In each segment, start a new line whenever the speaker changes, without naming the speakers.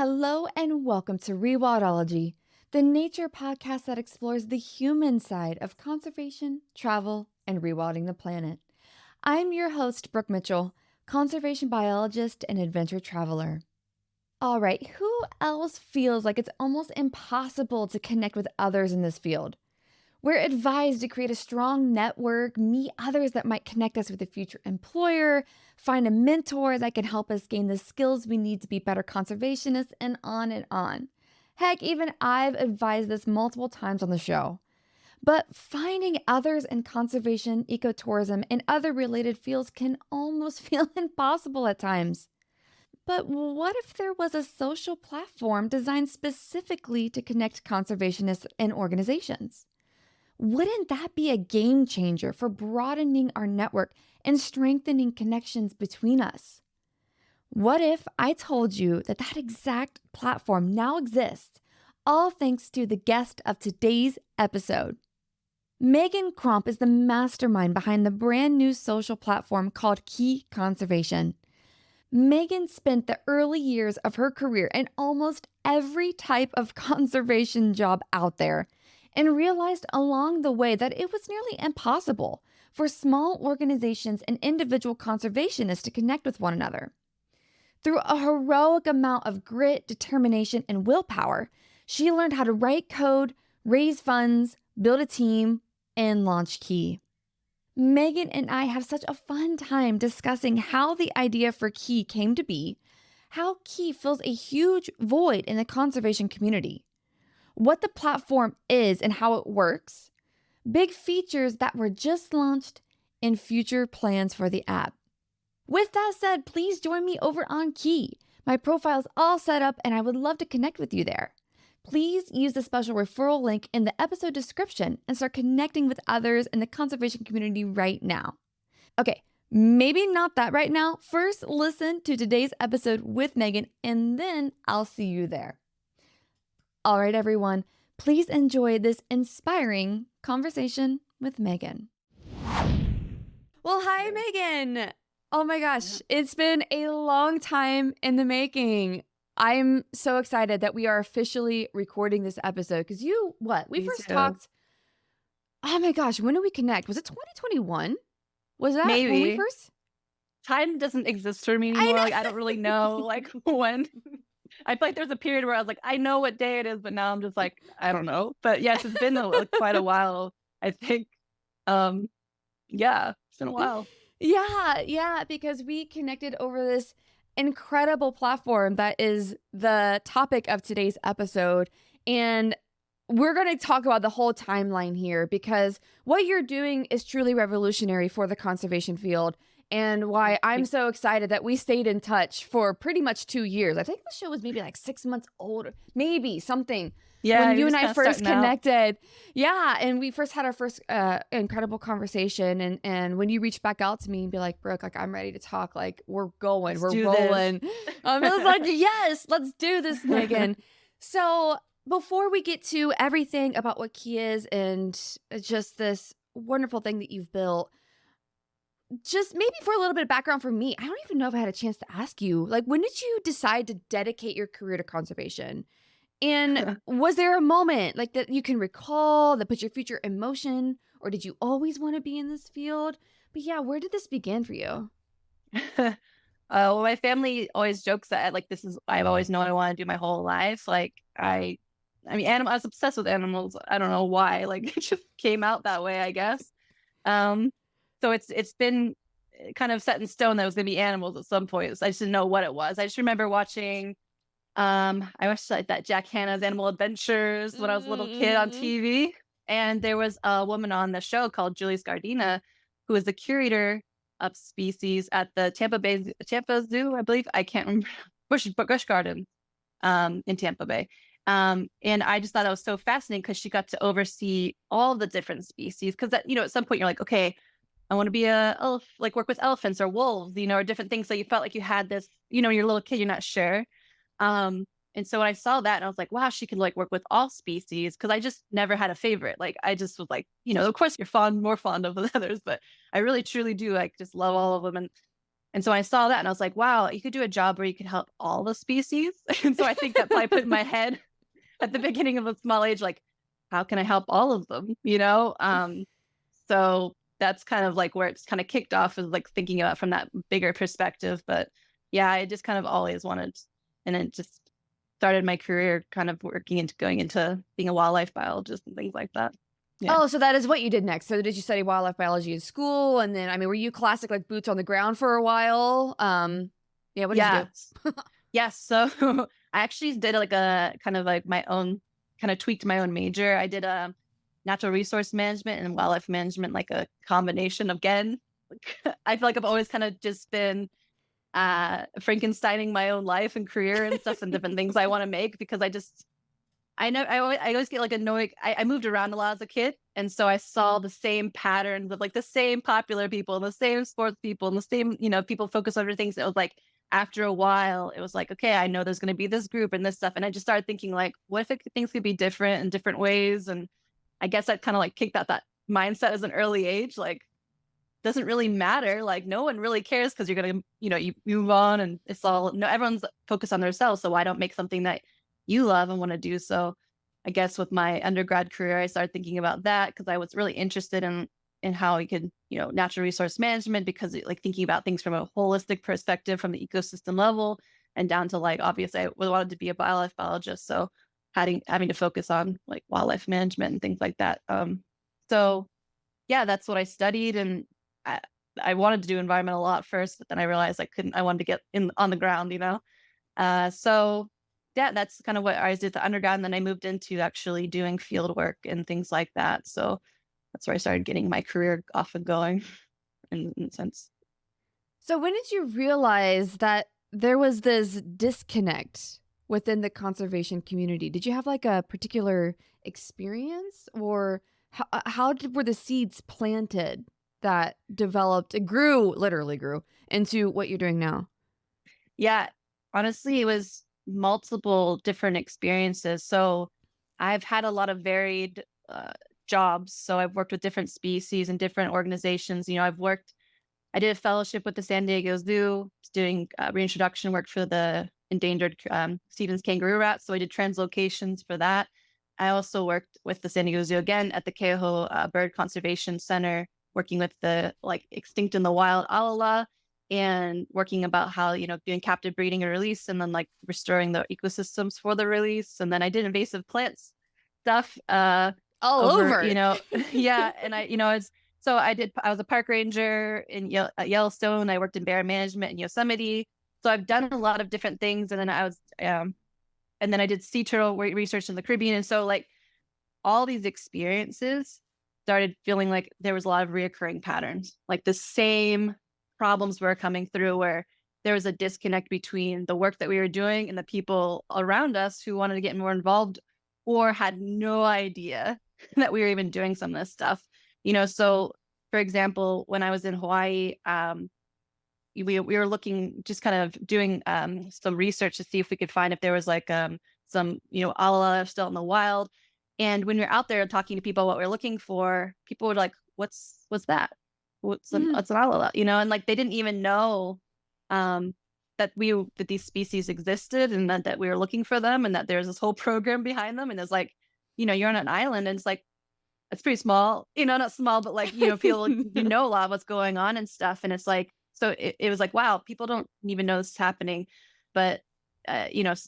Hello and welcome to Rewildology, the nature podcast that explores the human side of conservation, travel, and rewilding the planet. I'm your host, Brooke Mitchell, conservation biologist and adventure traveler. All right, who else feels like it's almost impossible to connect with others in this field? We're advised to create a strong network, meet others that might connect us with a future employer, find a mentor that can help us gain the skills we need to be better conservationists, and on and on. Heck, even I've advised this multiple times on the show. But finding others in conservation, ecotourism, and other related fields can almost feel impossible at times. But what if there was a social platform designed specifically to connect conservationists and organizations? Wouldn't that be a game changer for broadening our network and strengthening connections between us? What if I told you that that exact platform now exists, all thanks to the guest of today's episode? Megan Cromp is the mastermind behind the brand new social platform called Key Conservation. Megan spent the early years of her career in almost every type of conservation job out there, and realized along the way that it was nearly impossible for small organizations and individual conservationists to connect with one another. Through a heroic amount of grit, determination, and willpower, she learned how to write code, raise funds, build a team, and launch Key. Megan and I have such a fun time discussing how the idea for Key came to be, how Key fills a huge void in the conservation community, what the platform is and how it works, big features that were just launched, and future plans for the app. With that said, please join me over on Key. My profile's all set up and I would love to connect with you there. Please use the special referral link in the episode description and start connecting with others in the conservation community right now. Okay, maybe not that right now. First, listen to today's episode with Megan and then I'll see you there. All right, everyone, please enjoy this inspiring conversation with Megan. Well, hi, Megan. Oh my gosh, it's been a long time in the making. I'm so excited that we are officially recording this episode because we
Me
first
too.
talked, oh my gosh, when did we connect? Was it 2021? Was that when we
Maybe.
first?
Time doesn't exist for me
I
anymore.
know.
Like, I don't really know, like, when. I feel like there's a period where I was like, I know what day it is, but now I'm just like, I don't know. But yes, it's been quite a while, I think. Yeah, it's been a while.
Yeah, because we connected over this incredible platform that is the topic of today's episode. And we're going to talk about the whole timeline here because what you're doing is truly revolutionary for the conservation field, and why I'm so excited that we stayed in touch for pretty much 2 years. I think the show was maybe like 6 months old, maybe something.
Yeah,
When
you're
you and
just
I
kinda
first
starting out.
connected. Yeah, and we first had our first incredible conversation, and when you reached back out to me and be like, Brooke, like, I'm ready to talk, like, we're going,
Let's
we're
do this.
rolling. I was like, yes, let's do this, Megan. So before we get to everything about what Key is and just this wonderful thing that you've built, just maybe for a little bit of background for me, I don't even know if I had a chance to ask you, like, when did you decide to dedicate your career to conservation? And was there a moment like that you can recall that put your future in motion, or did you always want to be in this field? But yeah, where did this begin for you?
Well, my family always jokes that like this is I've always known I want to do my whole life. Like I was obsessed with animals. I don't know why. Like it just came out that way, I guess. Um, so it's been kind of set in stone that it was gonna be animals at some point. So I just didn't know what it was. I just remember watching I watched like that Jack Hanna's Animal Adventures when I was a little kid on
Mm-hmm.
TV. And there was a woman on the show called Julie Scardina, who was the curator of species at the Tampa Zoo, I believe. I can't remember Busch Garden in Tampa Bay. And I just thought that was so fascinating because she got to oversee all the different species. Because at some point you're like, okay, I want to be like work with elephants or wolves, or different things. So you felt like you had this, you're a little kid, you're not sure. And so when I saw that, I was like, wow, she could like work with all species because I just never had a favorite. Like I just was like, of course you're more fond of the others, but I really truly do like just love all of them. And so I saw that and I was like, wow, you could do a job where you could help all the species. And so I think that probably put in my head at the beginning of a small age, like, how can I help all of them? So that's kind of like where it's kind of kicked off, is like thinking about from that bigger perspective. But yeah, I just kind of always wanted, and it just started my career kind of going into being a wildlife biologist and things like that. Yeah.
Oh, so that is what you did next. So did you study wildlife biology in school? And then, I mean, were you classic, like boots on the ground for a while? Yeah, what did you
Yeah.
do?
Yes. So I actually did like a kind of like my own, kind of tweaked my own major. I did a natural resource management and wildlife management, like a combination. Again, I feel like I've always kind of just been Frankensteining my own life and career and stuff and different things I want to make, because I always get like annoyed. I moved around a lot as a kid, and so I saw the same patterns of like the same popular people, and the same sports people, and the same people focus on other things. It was like after a while, it was like, okay, I know there's going to be this group and this stuff, and I just started thinking like, what if things could be different in different ways? And I guess that kind of like kicked out that mindset as an early age, like doesn't really matter. Like no one really cares, because you're gonna, you move on, and it's all no, everyone's focused on themselves. So why don't make something that you love and want to do? So I guess with my undergrad career, I started thinking about that, because I was really interested in how we could, natural resource management, because like thinking about things from a holistic perspective, from the ecosystem level, and down to like, obviously I wanted to be a wildlife biologist. So having to focus on like wildlife management and things like that. So yeah, that's what I studied. And I, I wanted to do environmental law at first, but then I realized I wanted to get in on the ground. So yeah, that's kind of what I did the undergrad. And then I moved into actually doing field work and things like that. So that's where I started getting my career off and going in a sense.
So when did you realize that there was this disconnect within the conservation community? Did you have like a particular experience, or were the seeds planted that developed, it grew, literally grew into what you're doing now?
Yeah, honestly, it was multiple different experiences. So I've had a lot of varied jobs. So I've worked with different species and different organizations. I did a fellowship with the San Diego Zoo, doing reintroduction work for the endangered Stevens kangaroo rat. So I did translocations for that. I also worked with the San Diego Zoo again at the Keoho Bird Conservation Center, working with the like extinct in the wild alala, and working about how, doing captive breeding and release, and then like restoring the ecosystems for the release. And then I did invasive plants stuff
All
over,
over.
yeah. And I was a park ranger in Yellowstone. I worked in bear management in Yosemite. So I've done a lot of different things. And then and then I did sea turtle research in the Caribbean. And so like all these experiences started feeling like there was a lot of reoccurring patterns, like the same problems were coming through, where there was a disconnect between the work that we were doing and the people around us who wanted to get more involved or had no idea that we were even doing some of this stuff. So for example, when I was in Hawaii, we were looking, just kind of doing some research to see if we could find if there was like some alala still in the wild. And when you're out there talking to people what we're looking for, people were like, what's that? What's an alala? And like they didn't even know that these species existed, and that we were looking for them, and that there's this whole program behind them. And it's like, you're on an island, and it's like, it's pretty small, not small, but like, people, a lot of what's going on and stuff. And it's like, so it was like, wow, people don't even know this is happening. But,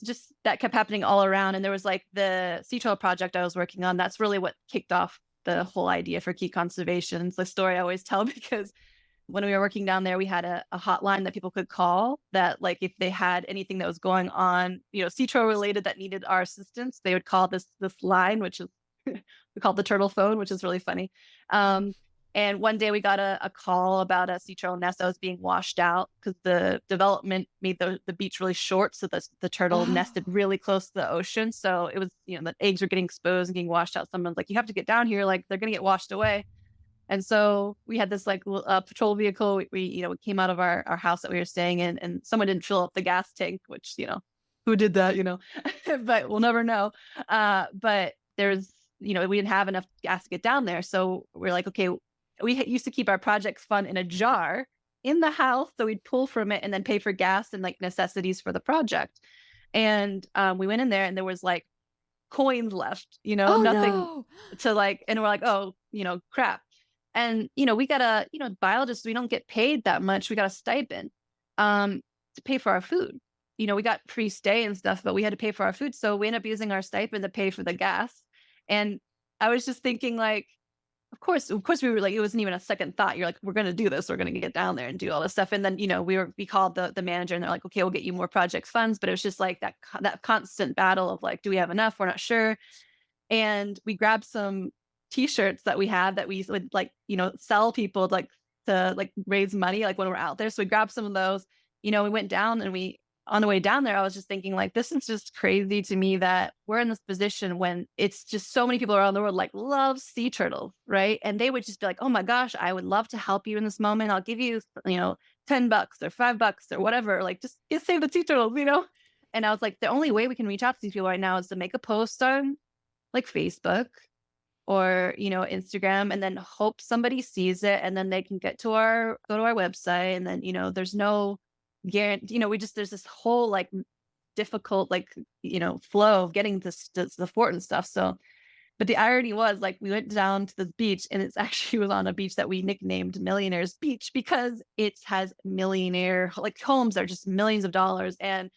just that kept happening all around. And there was like the sea turtle project I was working on. That's really what kicked off the whole idea for key conservation. It's the story I always tell, because when we were working down there, we had a hotline that people could call, that like if they had anything that was going on, sea turtle related, that needed our assistance, they would call this line, which is we call it the turtle phone, which is really funny. And one day we got a call about a sea turtle nest that was being washed out, because the development made the beach really short. So the turtle nested really close to the ocean. So it was, the eggs were getting exposed and getting washed out. Someone's like, you have to get down here, like they're going to get washed away. And so we had this like patrol vehicle. We came out of our house that we were staying in, and someone didn't fill up the gas tank, which, who did that, but we'll never know. But there's, we didn't have enough gas to get down there. So we're like, okay, we used to keep our projects fund in a jar. in the house. So we'd pull from it and then pay for gas and like necessities for the project. And we went in there and there was like coins left,
Oh
nothing
no.
to like, and we're like, oh, crap. And, we got biologists, we don't get paid that much. We got a stipend to pay for our food. We got free stay and stuff, but we had to pay for our food. So we ended up using our stipend to pay for the gas. And I was just thinking like, of course, we were like, it wasn't even a second thought. You're like, we're going to do this. We're going to get down there and do all this stuff. And then, we called the manager and they're like, okay, we'll get you more project funds. But it was just like that constant battle of like, do we have enough? We're not sure. And we grabbed some t-shirts that we had that we would like, sell people like to like raise money, like when we're out there. So we grabbed some of those, we went down and on the way down there, I was just thinking like, this is just crazy to me that we're in this position when it's just so many people around the world like love sea turtles, right? And they would just be like, oh my gosh, I would love to help you in this moment. I'll give you, $10 or $5 or whatever, like just save the sea turtles. And I was like, the only way we can reach out to these people right now is to make a post on like Facebook or, Instagram, and then hope somebody sees it and then they can go to our website. And then, there's no guarantee, there's this whole like difficult, like, flow of getting this the fort and stuff. So, but the irony was like, we went down to the beach and it's actually was on a beach that we nicknamed Millionaire's Beach because it has millionaire like homes that are just millions of dollars. And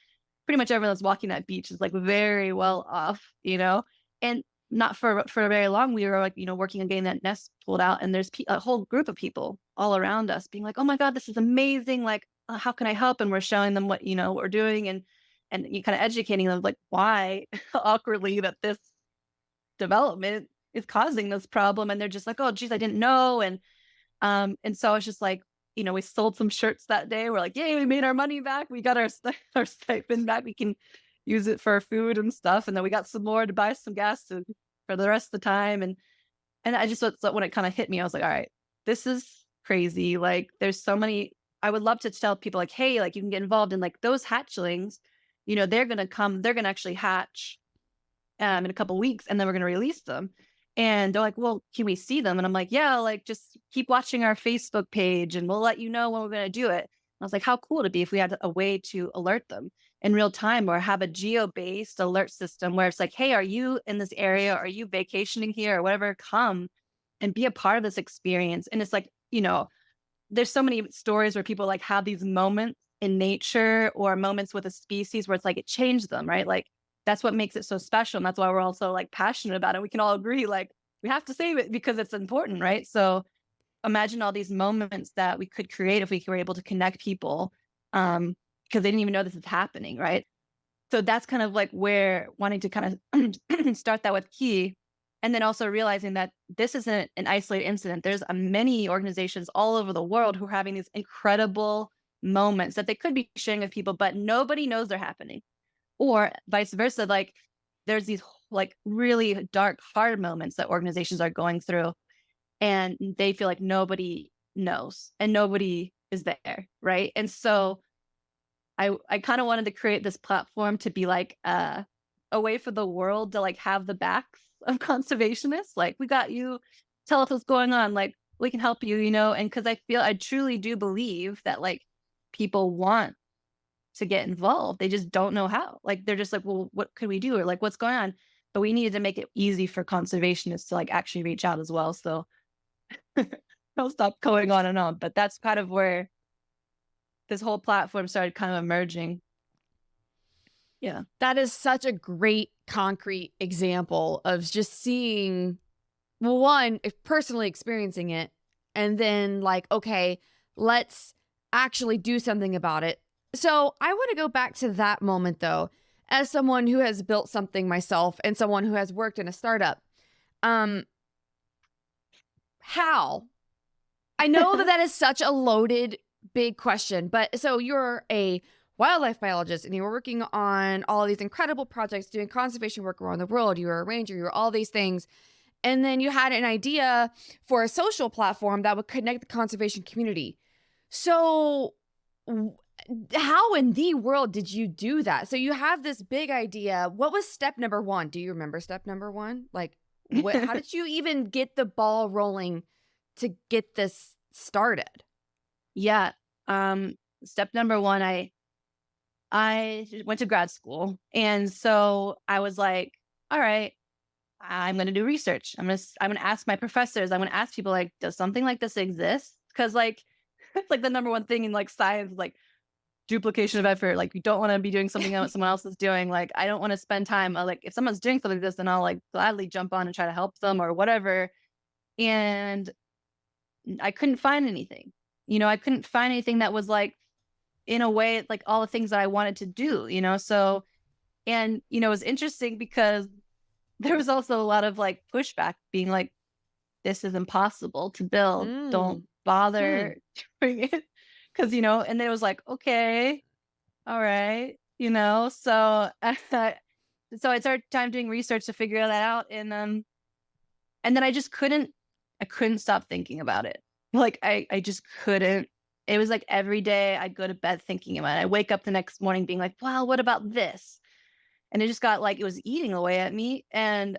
pretty much everyone that's walking that beach is like very well off. And not for very long. We were like, working on getting that nest pulled out, and there's a whole group of people all around us being like, "Oh my god, this is amazing! Like, how can I help?" And we're showing them what what we're doing, and you kind of educating them like why awkwardly that this development is causing this problem, and they're just like, "Oh, geez, I didn't know," and so it's just like, we sold some shirts that day. We're like, yay, we made our money back. We got our our stipend back. We can use it for our food and stuff. And then we got some more to buy some gas for the rest of the time. And I just so when it kind of hit me, I was like, all right, this is crazy. Like there's so many. I would love to tell people like, hey, like you can get involved in like those hatchlings. They're gonna come. They're gonna actually hatch in a couple weeks, and then we're going to release them. And they're like, well, can we see them? And I'm like, yeah, like just keep watching our Facebook page and we'll let you know when we're going to do it. And I was like, how cool would it be if we had a way to alert them in real time or have a geo-based alert system where it's like, hey, are you in this area? Are you vacationing here or whatever? Come and be a part of this experience. And it's like, there's so many stories where people like have these moments in nature or moments with a species where it's like it changed them, right? Like that's what makes it so special. And that's why we're all so like passionate about it. We can all agree, like, we have to save it because it's important, right? So imagine all these moments that we could create if we were able to connect people because they didn't even know this is happening, right? So that's kind of like where wanting to kind of start that with Key. And then also realizing that this isn't an isolated incident. There's many organizations all over the world who are having these incredible moments that they could be sharing with people, but nobody knows they're happening. Or vice versa, like there's these like really dark, hard moments that organizations are going through and they feel like nobody knows and nobody is there, right? And so I kind of wanted to create this platform to be like a way for the world to like have the backs of conservationists. Like, we got you, tell us what's going on, like we can help you, and because I truly do believe that like people want to get involved. They just don't know how. Like they're just like, well, what could we do? Or like, what's going on? But we needed to make it easy for conservationists to like actually reach out as well. So I'll stop going on and on. But that's kind of where this whole platform started kind of emerging. Yeah.
That is such a great concrete example of just seeing, well, one, if personally experiencing it, and then like, okay, let's actually do something about it. So I want to go back to that moment though, as someone who has built something myself and someone who has worked in a startup. How? I know that is such a loaded, big question, but so you're a wildlife biologist and you were working on all these incredible projects, doing conservation work around the world. You were a ranger, you were all these things. And then you had an idea for a social platform that would connect the conservation community. So how in the world did you do that? So you have this big idea. What was step number one? Do you remember step number one? Like, how did you even get the ball rolling to get this started?
Yeah. um, step number one, I went to grad school, and so I was like, all right, I'm going to do research. I'm going to ask my professors. I'm going to ask people like, does something like this exist? Because like, it's like the number one thing in like science, like duplication of effort. Like you don't want to be doing something that someone else is doing. Like I don't want to spend time. Like if someone's doing something like this, then I'll like gladly jump on and try to help them or whatever. And I couldn't find anything. I couldn't find anything that was like in a way like all the things that I wanted to do. So and it was interesting because there was also a lot of like pushback being like, this is impossible to build. Don't
Mm. Hmm.
bother doing it. And then it was like, okay, all right, so so I started time doing research to figure that out. And then I couldn't stop thinking about it. Like I just couldn't. It was like every day I'd go to bed thinking about it. I wake up the next morning being like, wow, what about this? And it just got like it was eating away at me. And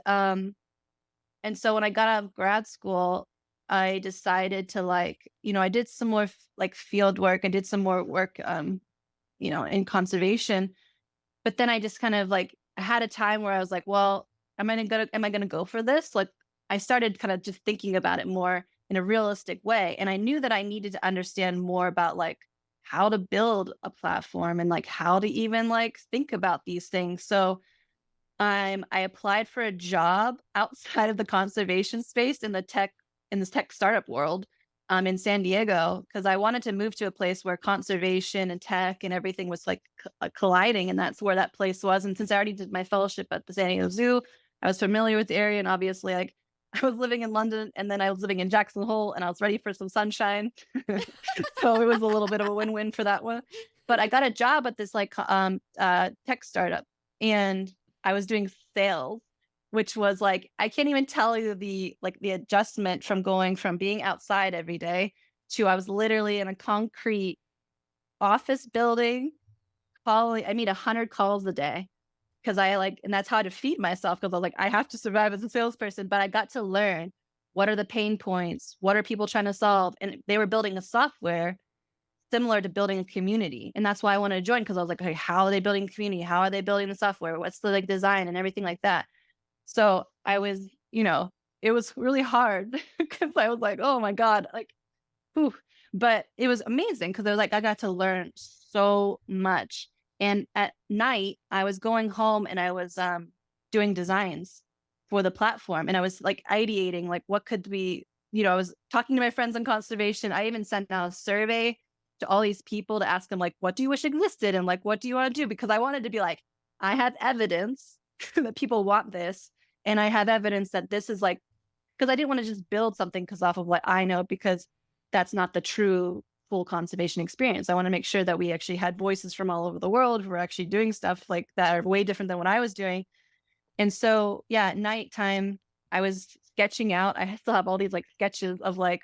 so when I got out of grad school, I decided to I did some more like field work. I did some more work in conservation. But then I just kind of like I had a time where I was like, well, am I gonna go for this? Like I started kind of just thinking about it more in a realistic way. And I knew that I needed to understand more about like how to build a platform and like how to even like think about these things. So I applied for a job outside of the conservation space in this tech startup world in San Diego because I wanted to move to a place where conservation and tech and everything was like colliding, and that's where that place was. And since I already did my fellowship at the San Diego Zoo, I was familiar with the area, and obviously like I was living in London and then I was living in Jackson Hole and I was ready for some sunshine. So it was a little bit of a win-win for that one. But I got a job at this tech startup, and I was doing sales, which was like I can't even tell you the adjustment from going from being outside every day to I was literally in a concrete office building calling. I made 100 calls a day because and that's how to feed myself because I was like I have to survive as a salesperson. But I got to learn what are the pain points, what are people trying to solve, and they were building a software similar to building a community. And that's why I wanted to join because I was like, okay, how are they building a community? How are they building the software? What's the like design and everything like that? So I was, it was really hard because I was like, oh my God, like, whew. But it was amazing because I was like, I got to learn so much. And at night, I was going home and I was doing designs for the platform. And I was like ideating, like, what could we, I was talking to my friends on conservation. I even sent out a survey to all these people to ask them, like, what do you wish existed? And like, what do you want to do? Because I wanted to be like, I have evidence that people want this. And I have evidence that this is like, because I didn't want to just build something because off of what I know, because that's not the true full conservation experience. I want to make sure that we actually had voices from all over the world who are actually doing stuff like that are way different than what I was doing. And so, yeah, at nighttime, I was sketching out. I still have all these like sketches of like,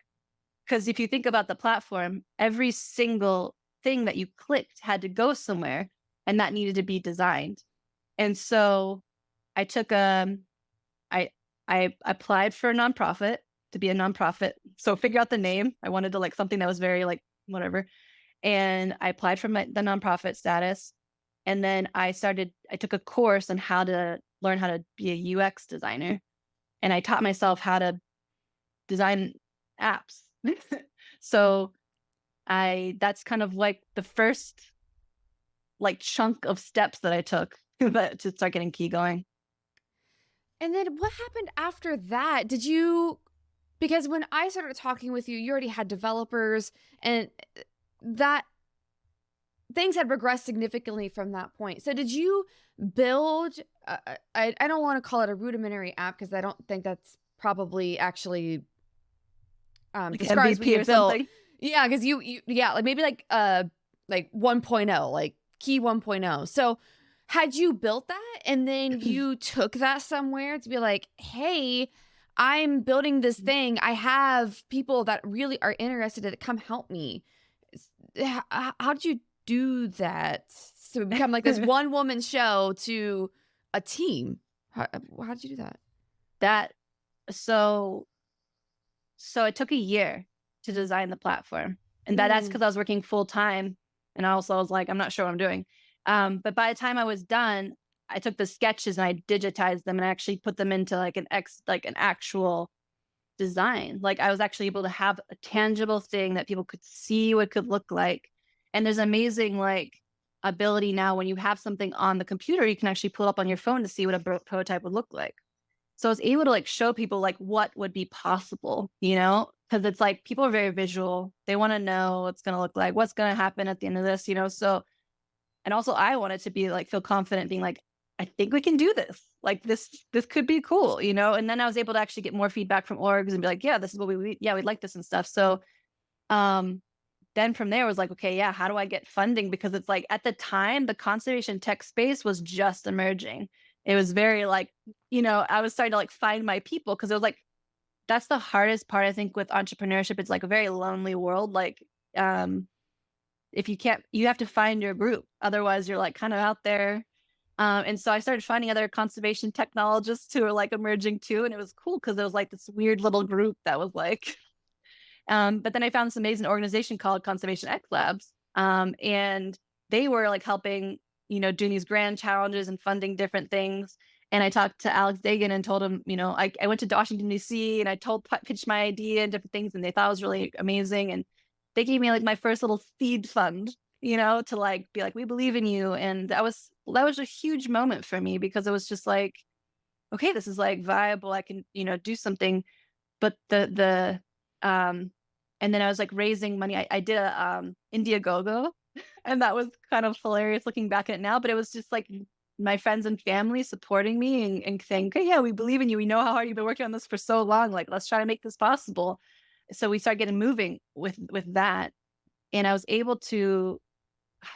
because if you think about the platform, every single thing that you clicked had to go somewhere and that needed to be designed. And so I took I applied for a nonprofit to be a nonprofit. So figure out the name. I wanted to like something that was very like whatever. And I applied for the nonprofit status. And then I took a course on how to learn how to be a UX designer. And I taught myself how to design apps. So that's kind of like the first like chunk of steps that I took to start getting Key going.
And then what happened after that? Because when I started talking with you, you already had developers and that things had progressed significantly from that point. So did you build, I don't want to call it a rudimentary app because I don't think that's probably actually
Like
describes what
MVP
you
or
built.
something.
Yeah, because yeah, like maybe like 1.0, like Key 1.0. So had you built that and then you took that somewhere to be like, hey, I'm building this thing. I have people that really are interested in it. Come help me. How did you do that? So become like this one woman show to a team. How did you do that?
That so it took a year to design the platform. And that's because I was working full time. And I was like, I'm not sure what I'm doing. But by the time I was done, I took the sketches and I digitized them and I actually put them into like an actual design. Like I was actually able to have a tangible thing that people could see what it could look like. And there's amazing like ability now when you have something on the computer, you can actually pull it up on your phone to see what a prototype would look like. So I was able to like show people like what would be possible, you know, because it's like people are very visual. They want to know what's going to look like, what's going to happen at the end of this, you know. So, and also I wanted to be like feel confident being like, I think we can do this. Like this could be cool, you know. And then I was able to actually get more feedback from orgs and be like, yeah, this is what we'd like this and stuff. So um then from there was like, okay, yeah, how do I get funding? Because it's like at the time, the conservation tech space was just emerging. It was very like, you know, I was starting to like find my people because it was like, that's the hardest part, I think, with entrepreneurship. It's like a very lonely world. Like, if you can't, you have to find your group. Otherwise, you're like kind of out there. And so I started finding other conservation technologists who were like emerging too. And it was cool because it was like this weird little group that was like, but then I found this amazing organization called Conservation X Labs. And they were like helping, you know, doing these grand challenges and funding different things. And I talked to Alex Dagan and told him, you know, I went to Washington, D.C. and I pitched my idea and different things. And they thought it was really amazing. And they gave me like my first little seed fund, you know, to like be like, we believe in you. And that was a huge moment for me because it was just like, okay, this is like viable. I can, you know, do something. But and then I was like raising money. I did a Indiegogo, and that was kind of hilarious looking back at it now. But it was just like my friends and family supporting me and saying, okay, yeah, we believe in you. We know how hard you've been working on this for so long. Like, let's try to make this possible. So we started getting moving with that. And I was able to,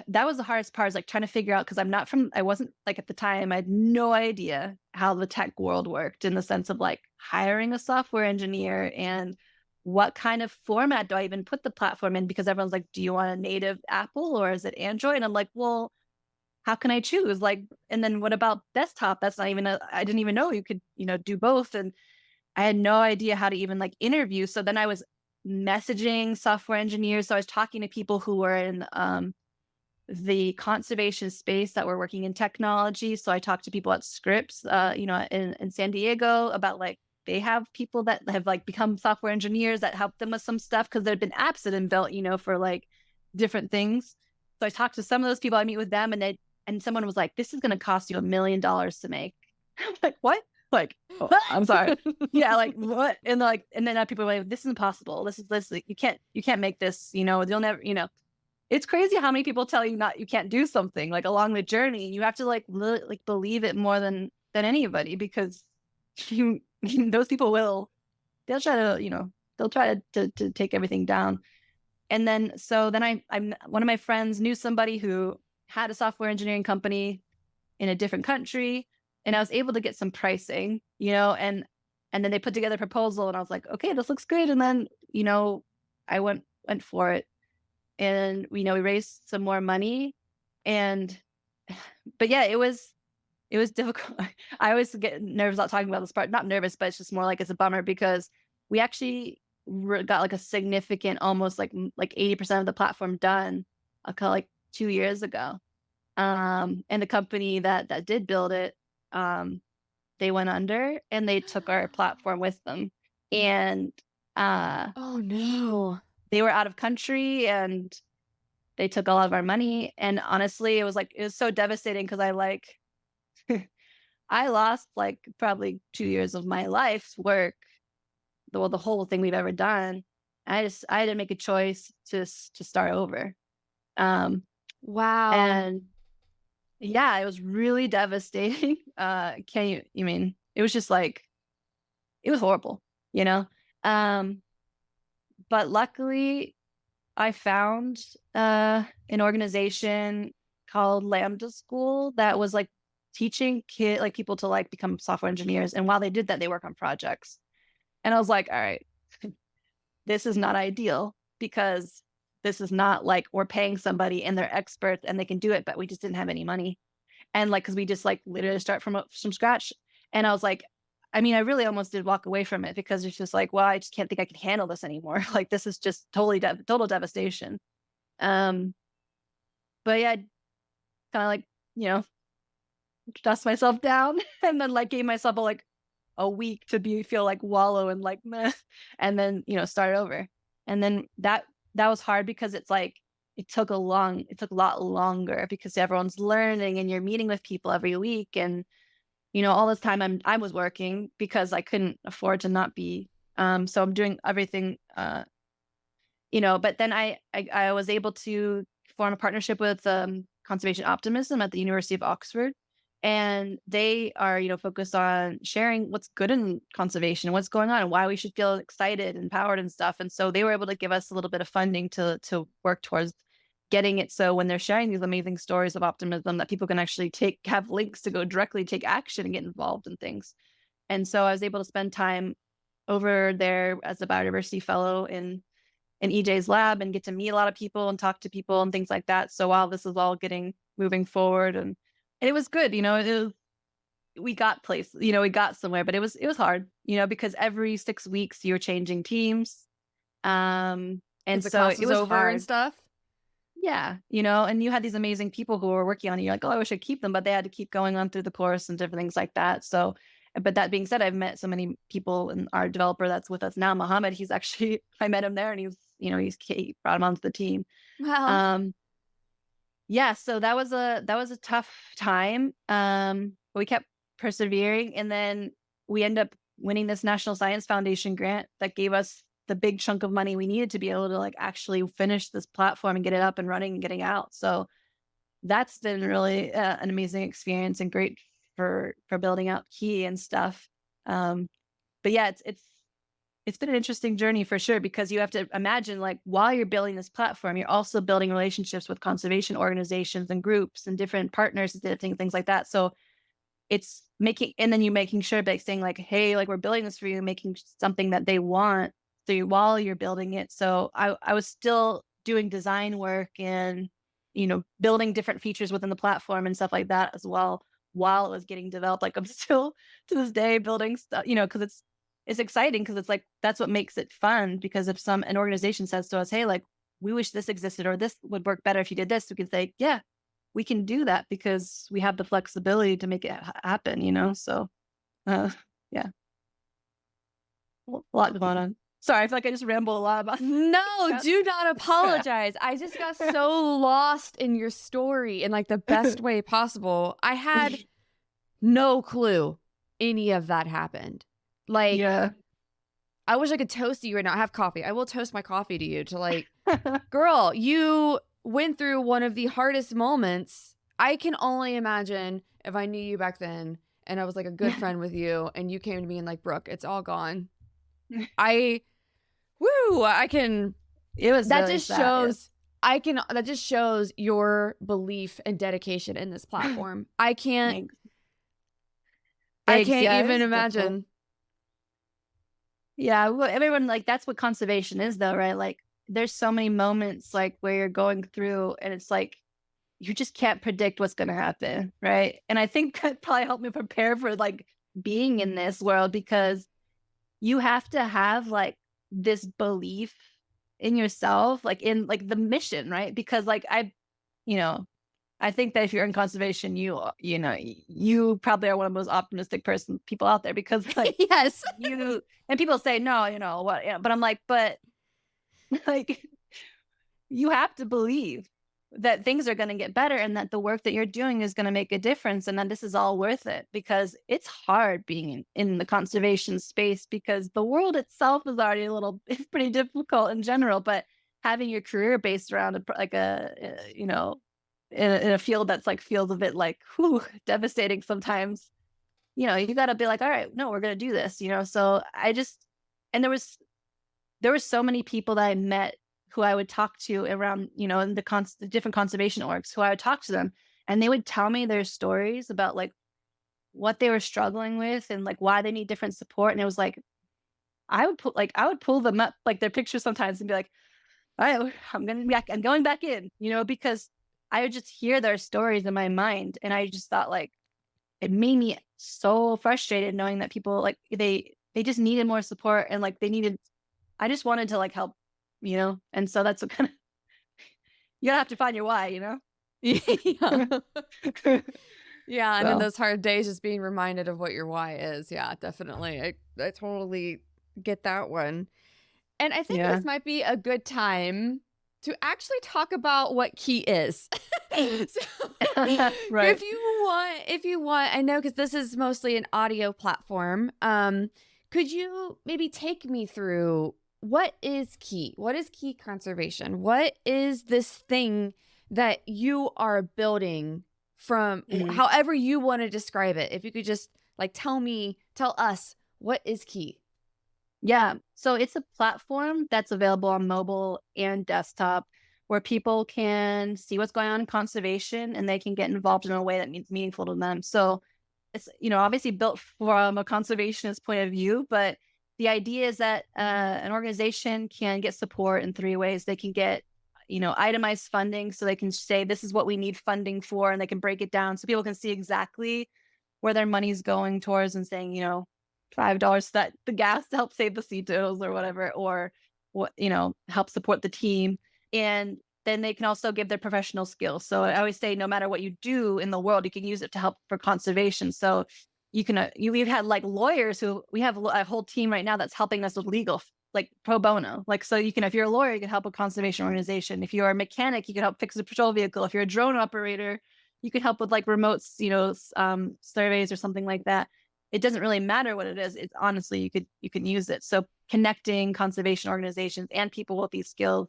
that was the hardest part, is like trying to figure out, because I wasn't like at the time, I had no idea how the tech world worked in the sense of like hiring a software engineer and what kind of format do I even put the platform in? Because everyone's like, do you want a native Apple or is it Android? And I'm like, well, how can I choose? Like, and then what about desktop? That's not even I didn't even know you could, you know, do both. And I had no idea how to even like interview. So then I was messaging software engineers. So I was talking to people who were in the conservation space that were working in technology. So I talked to people at Scripps, you know, in San Diego about like, they have people that have like become software engineers that help them with some stuff because there had been apps that had been built, you know, for like different things. So I talked to some of those people. I meet with them, and someone was like, "This is going to cost you $1 million to make." I'm like, "What?" Like, oh, I'm sorry. Yeah, like what? And like, and then people were like, "This is impossible. This. You can't make this. You know, you'll never. You know." It's crazy how many people tell you you can't do something like along the journey. You have to like believe it more than anybody, because those people they'll try to, you know, they'll try to take everything down. And then I'm one of my friends knew somebody who had a software engineering company in a different country, and I was able to get some pricing, you know, and then they put together a proposal, and I was like, okay, this looks good. And then, you know, I went for it. And we raised some more money, and but yeah, it was difficult. I always get nervous about talking about this part. Not nervous, but it's just more like it's a bummer because we actually got like a significant, almost like 80% of the platform done, like 2 years ago. And the company that did build it, they went under and they took our platform with them, and
Oh no.
they were out of country and they took a lot of our money. And honestly, it was so devastating because I lost like probably 2 years of my life's work, the whole thing we've ever done. I had to make a choice to start over.
Wow.
And yeah, it was really devastating. You mean, it was just like, it was horrible, you know? But luckily I found an organization called Lambda School that was like teaching people to like become software engineers. And while they did that, they work on projects. And I was like, all right, this is not ideal, because this is not like we're paying somebody and they're experts and they can do it, but we just didn't have any money. And like, cause we just like literally start from scratch. And I was like, I mean, I really almost did walk away from it because it's just like, well, I just can't think I can handle this anymore. Like this is just totally total devastation. Um, but yeah, kind of like, you know, dust myself down and then like gave myself a week to feel like wallow and like meh, and then start over. And then that was hard because it's like it took a lot longer because everyone's learning and you're meeting with people every week. And all this time I was working because I couldn't afford to not be. So I'm doing everything. But then I was able to form a partnership with Conservation Optimism at the University of Oxford, and they are focused on sharing what's good in conservation, what's going on, and why we should feel excited, empowered, and stuff. And so they were able to give us a little bit of funding to work towards getting it so when they're sharing these amazing stories of optimism, that people can actually have links to go directly take action and get involved in things. And so I was able to spend time over there as a biodiversity fellow in EJ's lab and get to meet a lot of people and talk to people and things like that. So while this is all moving forward, and it was good, we got we got somewhere, but it was hard, because every 6 weeks you're changing teams. And
the
so
class
it was
over
hard.
and stuff.
Yeah. And you had these amazing people who were working on it. You're like, oh, I wish I'd keep them, but they had to keep going on through the course and different things like that. So, but that being said, I've met so many people, and our developer that's with us now, Mohammed, he's actually, I met him there, and he brought him onto the team.
Wow.
Yeah, so that was a tough time. But we kept persevering, and then we ended up winning this National Science Foundation grant that gave us the big chunk of money we needed to be able to like actually finish this platform and get it up and running and getting out. So that's been really an amazing experience and great for building out Key and stuff. But yeah, it's been an interesting journey for sure, because you have to imagine, like, while you're building this platform, you're also building relationships with conservation organizations and groups and different partners and things like that. So it's you're making sure by saying like, hey, like, we're building this for you, making something that they want while you're building it. So I was still doing design work and, building different features within the platform and stuff like that as well, while it was getting developed. Like, I'm still to this day building stuff, because it's exciting, because it's like, that's what makes it fun. Because if an organization says to us, hey, like, we wish this existed, or this would work better if you did this, we can say, yeah, we can do that because we have the flexibility to make it happen, so yeah, a lot going on. Sorry, I feel like I just ramble a lot about
No, do not apologize. I just got so lost in your story in like the best way possible. I had no clue any of that happened. Like,
yeah.
I wish I could toast you right now. I have coffee. I will toast my coffee to you to like, girl, you went through one of the hardest moments. I can only imagine if I knew you back then and I was like a good friend with you and you came to me and like, Brooke, it's all gone. I can.
It was
that
really
just
sad,
shows. Yeah. That just shows your belief and dedication in this platform. I can't.
Thanks.
Even imagine.
Yeah, well, everyone, like, that's what conservation is, though, right? Like, there's so many moments like where you're going through, and it's like you just can't predict what's going to happen, right? And I think that probably helped me prepare for like being in this world, because you have to have like this belief in yourself, like in like the mission, right? Because like I think that if you're in conservation, you probably are one of the most optimistic people out there, because like
yes,
and people say no, what, but I'm like, but like, you have to believe that things are going to get better, and that the work that you're doing is going to make a difference, and that this is all worth it, because it's hard being in the conservation space, because the world itself is already it's pretty difficult in general, but having your career based around in a field that's like feels a bit like devastating sometimes, you got to be like, all right, no, we're going to do this, so and there were so many people that I met who I would talk to around, in the different conservation orgs, who I would talk to them, and they would tell me their stories about like what they were struggling with and like why they need different support. And it was like, I would pull them up, like their pictures sometimes, and be like, all right, I'm going back in, because I would just hear their stories in my mind. And I just thought, like, it made me so frustrated knowing that people like they just needed more support and like they needed I just wanted to like help, you know? And so that's what kind of you gotta have to find your why, you know?
Yeah. Yeah, and in
So
those hard days, just being reminded of what your why is. Yeah, definitely. I totally get that one. And I think
yeah.
this might be a good time to actually talk about what key is. So,
Right.
if you want, I know because this is mostly an audio platform. Could you maybe take me through what is key? What is key conservation? What is this thing that you are building from
Mhm.
however you want to describe it? If you could just like tell us what is key?
Yeah. So it's a platform that's available on mobile and desktop where people can see what's going on in conservation and they can get involved in a way that means meaningful to them. So it's, you know, obviously built from a conservationist point of view, but the idea is that an organization can get support in three ways. They can get, you know, itemized funding. So they can say, this is what we need funding for, and they can break it down so people can see exactly where their money's going towards and saying, you know, $5 that the gas to help save the sea turtles or whatever, or what, you know, help support the team. And then they can also give their professional skills. So I always say, no matter what you do in the world, you can use it to help for conservation. So you can, we've had like lawyers who we have a whole team right now that's helping us with legal, like pro bono. Like, so you can, if you're a lawyer, you can help a conservation organization. If you're a mechanic, you can help fix a patrol vehicle. If you're a drone operator, you could help with like remote, you know, surveys or something like that. It doesn't really matter what it is. It's honestly, you can use it. So connecting conservation organizations and people with these skills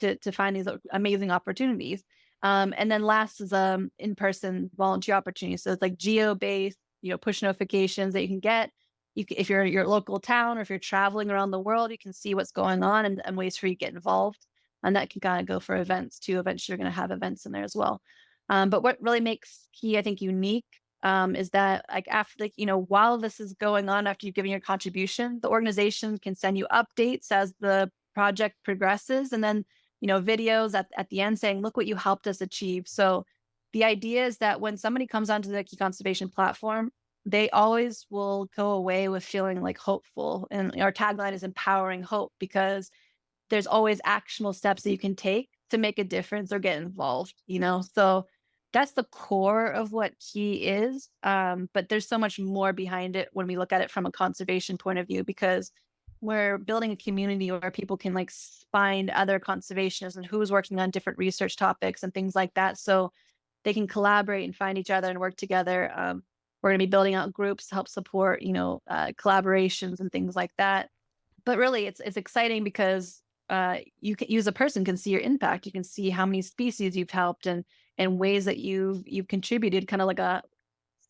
to find these amazing opportunities. And then last is in-person volunteer opportunities. So it's like geo-based, you know, push notifications that you can get. If you're your local town or if you're traveling around the world, you can see what's going on and ways for you to get involved. And that can kind of go for events too. Eventually, you're going to have events in there as well. But what really makes Key, I think, unique is that like after like, you know, while this is going on, after you've given your contribution, the organization can send you updates as the project progresses, and then, you know, videos at the end saying, look what you helped us achieve. So the idea is that when somebody comes onto the Key Conservation platform, they always will go away with feeling like hopeful. And our tagline is empowering hope because there's always actionable steps that you can take to make a difference or get involved, you know? So that's the core of what Key is. But there's so much more behind it when we look at it from a conservation point of view, because we're building a community where people can like find other conservationists and who's working on different research topics and things like that. So they can collaborate and find each other and work together. We're going to be building out groups to help support, you know, collaborations and things like that. But really, it's exciting because you can use a person can see your impact. You can see how many species you've helped and ways that you've contributed, kind of like a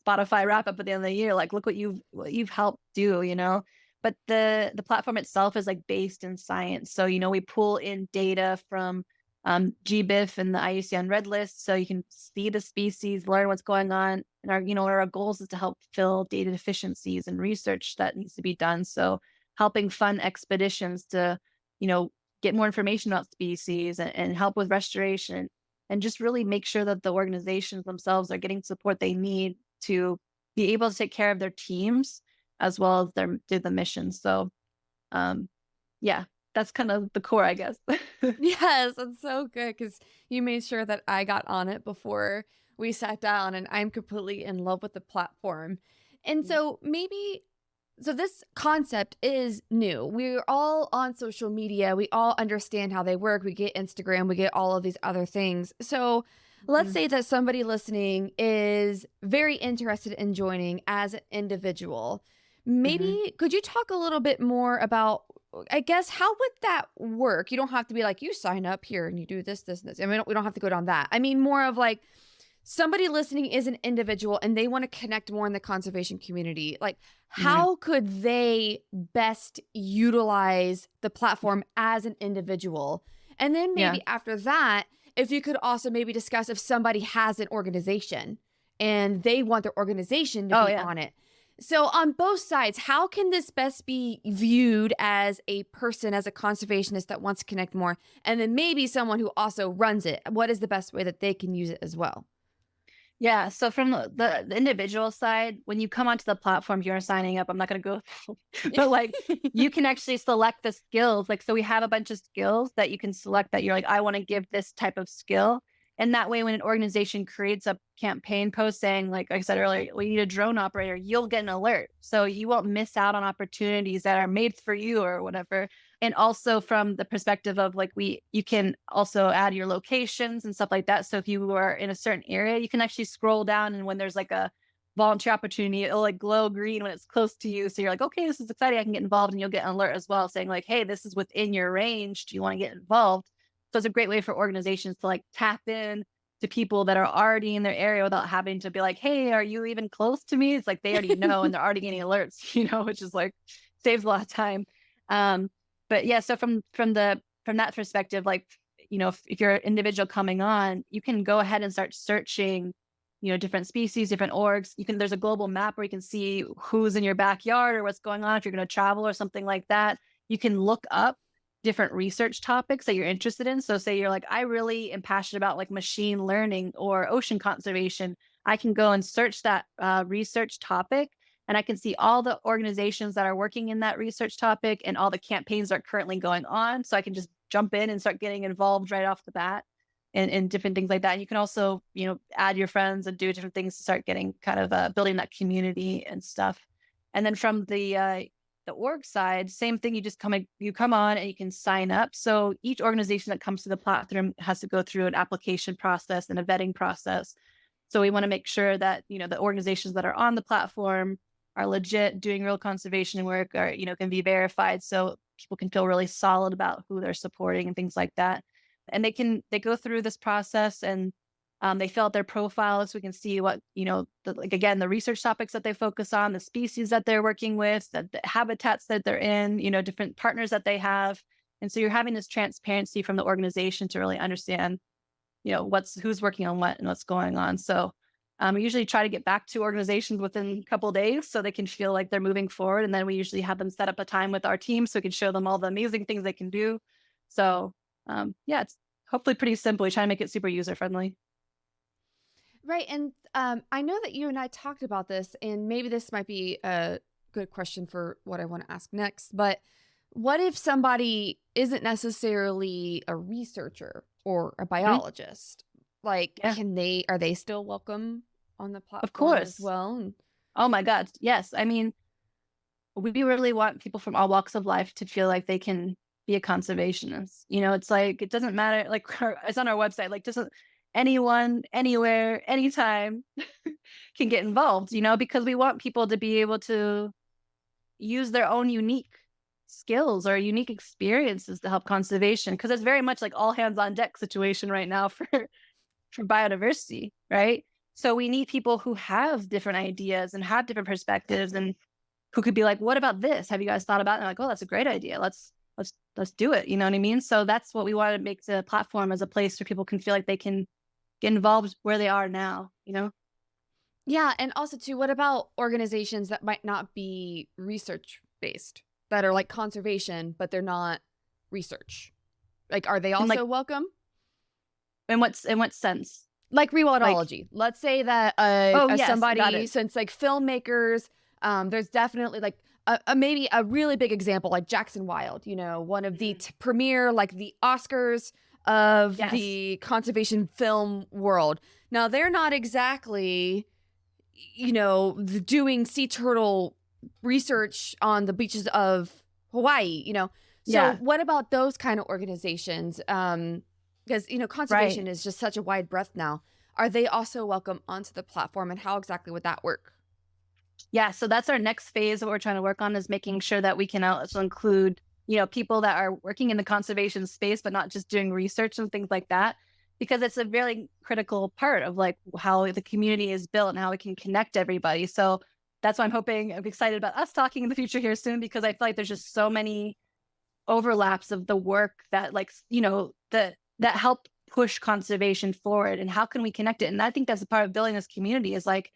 Spotify wrap up at the end of the year. Like, look what you've helped do, you know. But the platform itself is like based in science. So, you know, we pull in data from GBIF and the IUCN Red List, so you can see the species, learn what's going on. And our, you know, our goals is to help fill data deficiencies and research that needs to be done. So, helping fund expeditions to, you know, get more information about species and help with restoration and just really make sure that the organizations themselves are getting support they need to be able to take care of their teams as well as their do the mission. So um yeah, that's kind of the core, I guess.
Yes, that's so good because you made sure that I got on it before we sat down, and I'm completely in love with the platform. And so maybe, so this concept is new. We're all on social media. We all understand how they work. We get Instagram, we get all of these other things. So let's
Mhm.
say that somebody listening is very interested in joining as an individual.
Mhm.
Maybe could you talk a little bit more about, I guess, how would that work? You don't have to be like, you sign up here and you do this, this, and this. And we don't have to go down that. I mean, more of like somebody listening is an individual and they want to connect more in the conservation community. Like,
Mhm.
how could they best utilize the platform as an individual? And then
Yeah.
maybe after that, if you could also maybe discuss if somebody has an organization and they want their organization to
Oh
be
yeah.
on it. So, on both sides, how can this best be viewed as a person, as a conservationist that wants to connect more? And then maybe someone who also runs it. What is the best way that they can use it as well?
Yeah. So from the individual side, when you come onto the platform, you're signing up. I'm not going to go, but like you can actually select the skills. Like, so we have a bunch of skills that you can select that you're like, I want to give this type of skill. And that way, when an organization creates a campaign post saying, like I said earlier, we need a drone operator, you'll get an alert. So you won't miss out on opportunities that are made for you or whatever. And also from the perspective of like you can also add your locations and stuff like that. So if you are in a certain area, you can actually scroll down, and when there's like a volunteer opportunity, it'll like glow green when it's close to you. So you're like, okay, this is exciting, I can get involved, and you'll get an alert as well saying like, hey, this is within your range, do you want to get involved? So it's a great way for organizations to like tap in to people that are already in their area without having to be like, hey, are you even close to me? It's like they already know and they're already getting alerts, which is like saves a lot of time. um but yeah, so from that perspective, like, if you're an individual coming on, you can go ahead and start searching, different species, different orgs. There's a global map where you can see who's in your backyard or what's going on if you're going to travel or something like that. You can look up different research topics that you're interested in. So say you're like, I really am passionate about like machine learning or ocean conservation. I can go and search that research topic, and I can see all the organizations that are working in that research topic and all the campaigns that are currently going on. So I can just jump in and start getting involved right off the bat and different things like that. And you can also, add your friends and do different things to start getting kind of building that community and stuff. And then from the org side, same thing. You come on and you can sign up. So each organization that comes to the platform has to go through an application process and a vetting process. So we want to make sure that, the organizations that are on the platform are legit, doing real conservation work, or, can be verified. So people can feel really solid about who they're supporting and things like that. And they go through this process, and they fill out their profiles so we can see what, again, the research topics that they focus on, the species that they're working with, the habitats that they're in, different partners that they have. And so you're having this transparency from the organization to really understand, who's working on what and what's going on. So we usually try to get back to organizations within a couple of days so they can feel like they're moving forward. And then we usually have them set up a time with our team so we can show them all the amazing things they can do. So yeah, it's hopefully pretty simple. We try to make it super user friendly.
Right. And I know that you and I talked about this, and maybe this might be a good question for what I want to ask next. But what if somebody isn't necessarily a researcher or a
Mhm.
biologist? Like,
Yeah,
are they still welcome on the
of
platform as
course.
well? And
Oh my God. Yes. I mean, we really want people from all walks of life to feel like they can be a conservationist. It's like, it doesn't matter. Like it's on our website, like doesn't anyone, anywhere, anytime can get involved, because we want people to be able to use their own unique skills or unique experiences to help conservation. Cause it's very much like all hands on deck situation right now for biodiversity, right? So we need people who have different ideas and have different perspectives, and who could be like, what about this? Have you guys thought about it? And like, oh, that's a great idea. Let's do it. You know what I mean? So that's what we want to make the platform, as a place where people can feel like they can get involved where they are now.
yeah. And also, too, what about organizations that might not be research based, that are like conservation, but they're not research? Like, are they
And like,
also welcome?
in what sense?
Like
Like,
rewildology. Let's say that
oh yes, got
somebody,
it.
since like filmmakers, there's definitely like maybe a really big example like Jackson Wild, one of the
Mhm.
premier, like the Oscars of
Yes.
the conservation film world. Now they're not exactly, doing sea turtle research on the beaches of Hawaii. So
Yeah.
what about those kind of organizations? Because,
Right.
conservation is just such a wide breadth now. Are they also welcome onto the platform, and how exactly would that work?
Yeah. So that's our next phase. What we're trying to work on is making sure that we can also include, people that are working in the conservation space, but not just doing research and things like that, because it's a very critical part of like how the community is built and how we can connect everybody. So that's why I'm excited about us talking in the future here soon, because I feel like there's just so many overlaps of the work that like, that help push conservation forward, and how can we connect it? And I think that's a part of building this community, is like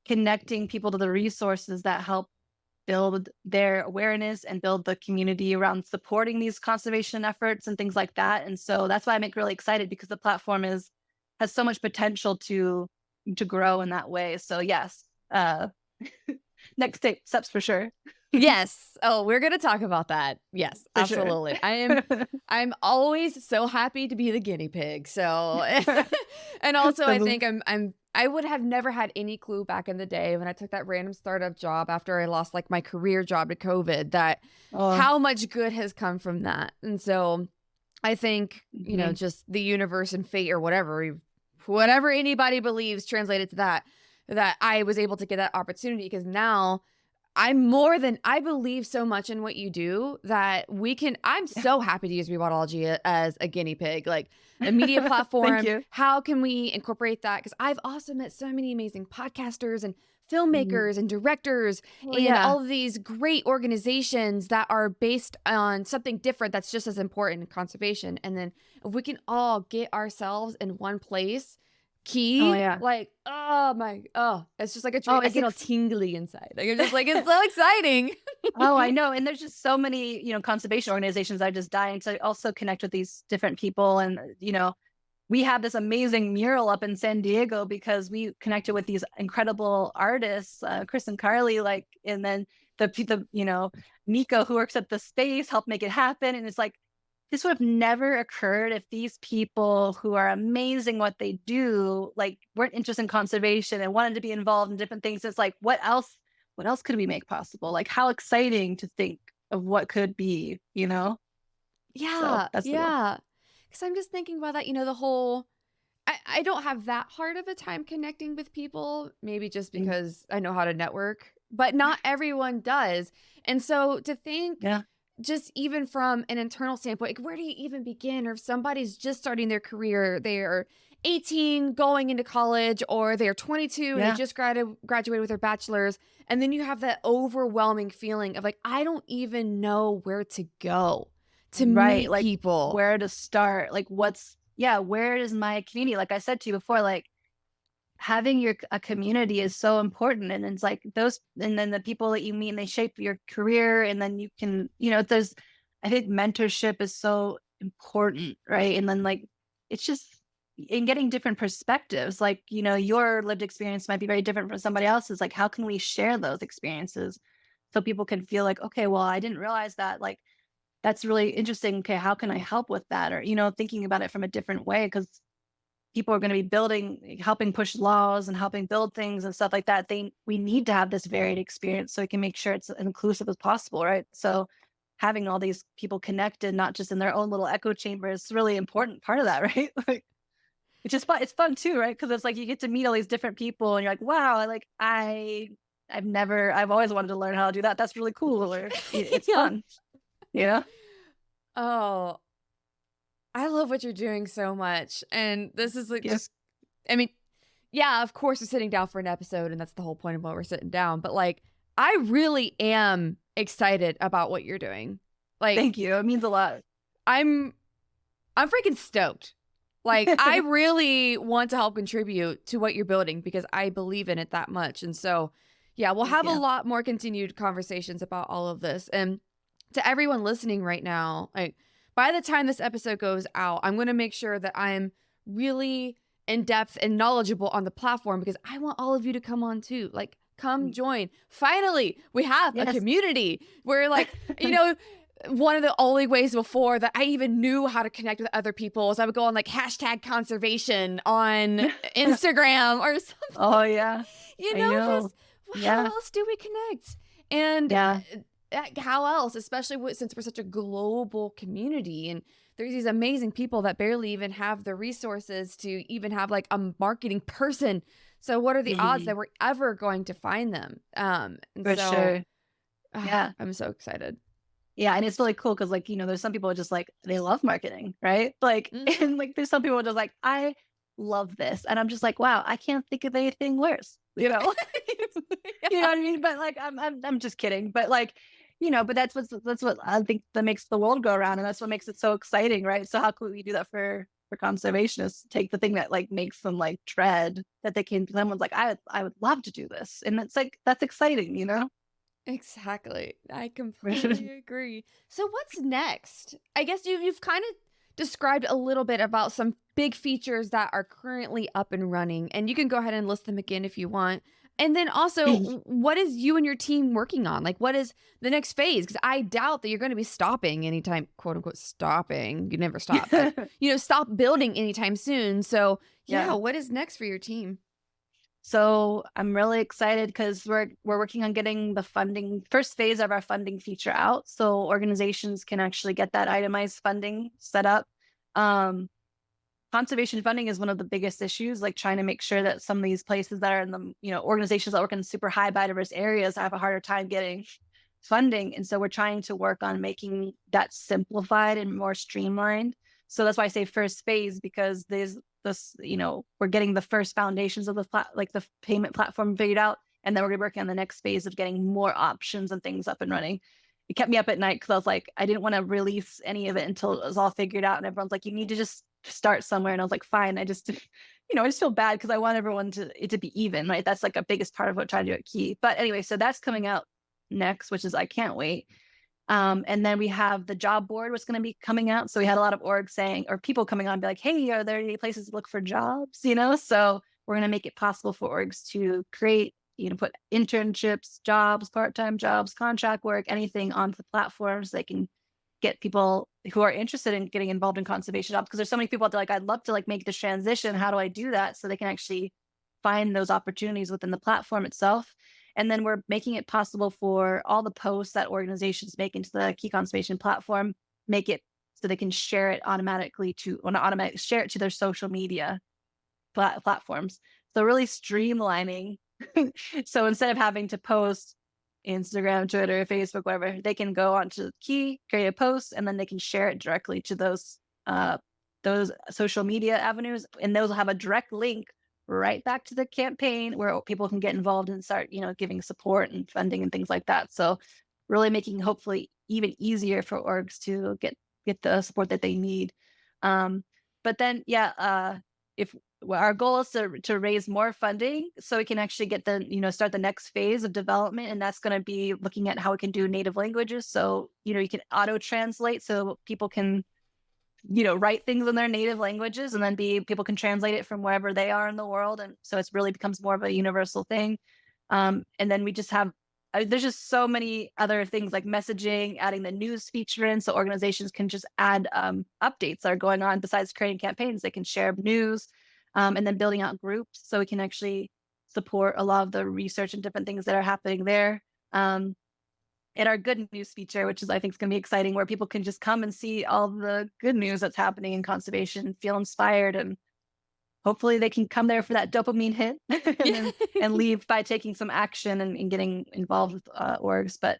connecting people to the resources that help build their awareness and build the community around supporting these conservation efforts and things like that. And so that's why I'm really excited, because the platform has so much potential to to grow in that way. So yes, next steps for sure.
Yes. Oh, we're going to talk about that. Yes,
For sure.
absolutely. I'm always so happy to be the guinea pig. So and also I think I would have never had any clue back in the day when I took that random startup job after I lost like my career job to COVID that
Oh,
how much good has come from that. And so I think,
mhm.
just the universe and fate or whatever anybody believes translated to that I was able to get that opportunity because now I believe so much in what you do that I'm
Yeah.
so happy to use Rewildology as a guinea pig, like a media
Thank
platform.
you.
How can we incorporate that? Because I've also met so many amazing podcasters and
Mhm.
filmmakers and directors
Oh
and
yeah.
all of these great organizations that are based on something different that's just as important in conservation. And then if we can all get ourselves in one place,
Oh
key,
yeah.
like, it's just like a dream.
Oh,
I
it's
get all
ex-
tingly inside. Like, I'm just like, it's so exciting.
Oh, I know. And there's just so many, conservation organizations I just dying to also connect with these different people. And, we have this amazing mural up in San Diego because we connected with these incredible artists, Chris and Carly, like, and then Nico who works at the space helped make it happen. And it's like, this would have never occurred if these people who are amazing what they do, like weren't interested in conservation and wanted to be involved in different things. It's like, what else could we make possible? Like how exciting to think of what could be, So
Yeah,
that's the goal.
yeah. Because I'm just thinking about that, the whole. I don't have that hard of a time connecting with people, maybe just
Mm,
because I know how to network, but not everyone does. And so to think,
yeah.
just even from an internal standpoint, like where do you even begin? Or if somebody's just starting their career, they're 18 going into college, or they're 22 and they
Yeah.
just graduated with their bachelor's. And then you have that overwhelming feeling of like, I don't even know where to go to
Right.
meet
Like
people.
where to start? Like where is my community? Like I said to you before, like having a community is so important. And it's like those, and then the people that you meet and they shape your career. And then you can, I think mentorship is so important. Right. And then like, it's just in getting different perspectives, like, your lived experience might be very different from somebody else's. Like, how can we share those experiences so people can feel like, okay, well, I didn't realize that. Like, that's really interesting. Okay, how can I help with that? Or, thinking about it from a different way because people are going to be helping push laws and helping build things and stuff like that. We need to have this varied experience so we can make sure it's as inclusive as possible, right? So having all these people connected, not just in their own little echo chamber, is a really important part of that, right? Like, it's just fun. It's fun too, right? Because it's like you get to meet all these different people, and you're like, wow, I've always wanted to learn how to do that. That's really cool. Or it's
Yeah.
fun, you know?
Oh, I love what you're doing so much. And this is like
Yeah.
just, I mean, yeah, of course we're sitting down for an episode and that's the whole point of why we're sitting down. But like, I really am excited about what you're doing. Like,
Thank you. It means a lot.
I'm, I'm freaking stoked. Like, I really want to help contribute to what you're building because I believe in it that much. And so, yeah, we'll
Thank
have a
you.
lot more continued conversations about all of this. And to everyone listening right now, like by the time this episode goes out, I'm going to make sure that I'm really in depth and knowledgeable on the platform because I want all of you to come on too. Like, come join. Finally, we have a
Yes.
community where, like, one of the only ways before that I even knew how to connect with other people was I would go on like hashtag conservation on Instagram or something.
Oh yeah. I know.
Because how
Yeah.
else do we connect? And
Yeah.
how else, especially since we're such a global community and there's these amazing people that barely even have the resources to even have like a marketing person. So what are the odds
Mhm.
that we're ever going to find them? And
For
so
sure. Yeah.
I'm so excited.
Yeah. And it's really cool because like, there's some people just like they love marketing, right? Like
Hmm.
and like there's some people just like, I love this. And I'm just like, wow, I can't think of anything worse, you know? You know
Yeah.
what I mean? But like I'm just kidding. But like, but that's what I think that makes the world go around and that's what makes it so exciting, right? So how could we do that for conservationists? Take the thing that like makes them like dread that they can someone's like, I would love to do this. And it's like that's exciting, you know?
Exactly. I completely agree. So what's next? I guess you've kind of described a little bit about some big features that are currently up and running, and you can go ahead and list them again if you want. And then also, what is you and your team working on? Like, what is the next phase? Because I doubt that you're going to be stopping anytime, quote unquote, stopping. You never stop, but stop building anytime soon. So, yeah,
Yeah.
what is next for your team?
So I'm really excited because we're working on getting the funding first phase of our funding feature out, so organizations can actually get that itemized funding set up. Um, Conservation funding is one of the biggest issues, like trying to make sure that some of these places that are in the, organizations that work in super high biodiverse areas have a harder time getting funding. And so we're trying to work on making that simplified and more streamlined. So that's why I say first phase, because there's this, we're getting the first foundations of like the payment platform figured out. And then we're gonna be working on the next phase of getting more options and things up and running. It kept me up at night because I was like, I didn't want to release any of it until it was all figured out. And everyone's like, you need to just start somewhere. And I was like, fine. I just, I just feel bad because I want everyone it to be even, right? That's like a biggest part of what I'm trying to do at Key. But anyway, so that's coming out next, which is I can't wait. And then we have the job board, what's going to be coming out. So we had a lot of orgs saying, or people coming on, be like, hey, are there any places to look for jobs? So we're going to make it possible for orgs to create, put internships, jobs, part-time jobs, contract work, anything onto the platforms. They can get people who are interested in getting involved in conservation jobs, because there's so many people out there like, I'd love to like make this transition. How do I do that? So they can actually find those opportunities within the platform itself. And then we're making it possible for all the posts that organizations make into the Key Conservation platform, make it so they can share it automatically share it to their social media platforms. So really streamlining. So instead of having to post Instagram, Twitter, Facebook, whatever, they can go onto Key, create a post, and then they can share it directly to those social media avenues, and those will have a direct link right back to the campaign where people can get involved and start, giving support and funding and things like that. So really making hopefully even easier for orgs to get the support that they need. But then, if our goal is to raise more funding so we can actually get start the next phase of development, and that's going to be looking at how we can do native languages. So you can auto translate so people can write things in their native languages, and then people can translate it from wherever they are in the world. And so it's really becomes more of a universal thing. And then we just have, there's just so many other things like messaging, adding the news feature in so organizations can just add updates that are going on. Besides creating campaigns, they can share news, and then building out groups so we can actually support a lot of the research and different things that are happening there. And our good news feature, which is I think is going to be exciting, where people can just come and see all the good news that's happening in conservation, feel inspired, and hopefully they can come there for that dopamine hit and leave by taking some action and getting involved with orgs. But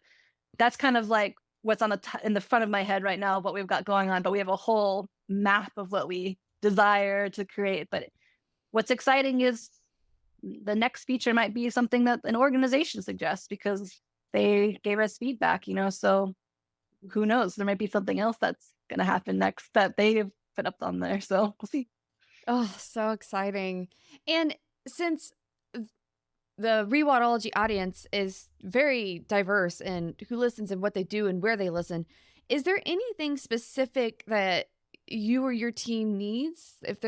that's kind of like what's on in the front of my head right now, what we've got going on. But we have a whole map of what we desire to create. But what's exciting is the next feature might be something that an organization suggests, because they gave us feedback, so who knows? There might be something else that's going to happen next that they've put up on there. So we'll see.
Oh, so exciting. And since the Rewildology audience is very diverse in who listens and what they do and where they listen, is there anything specific that you or your team needs? If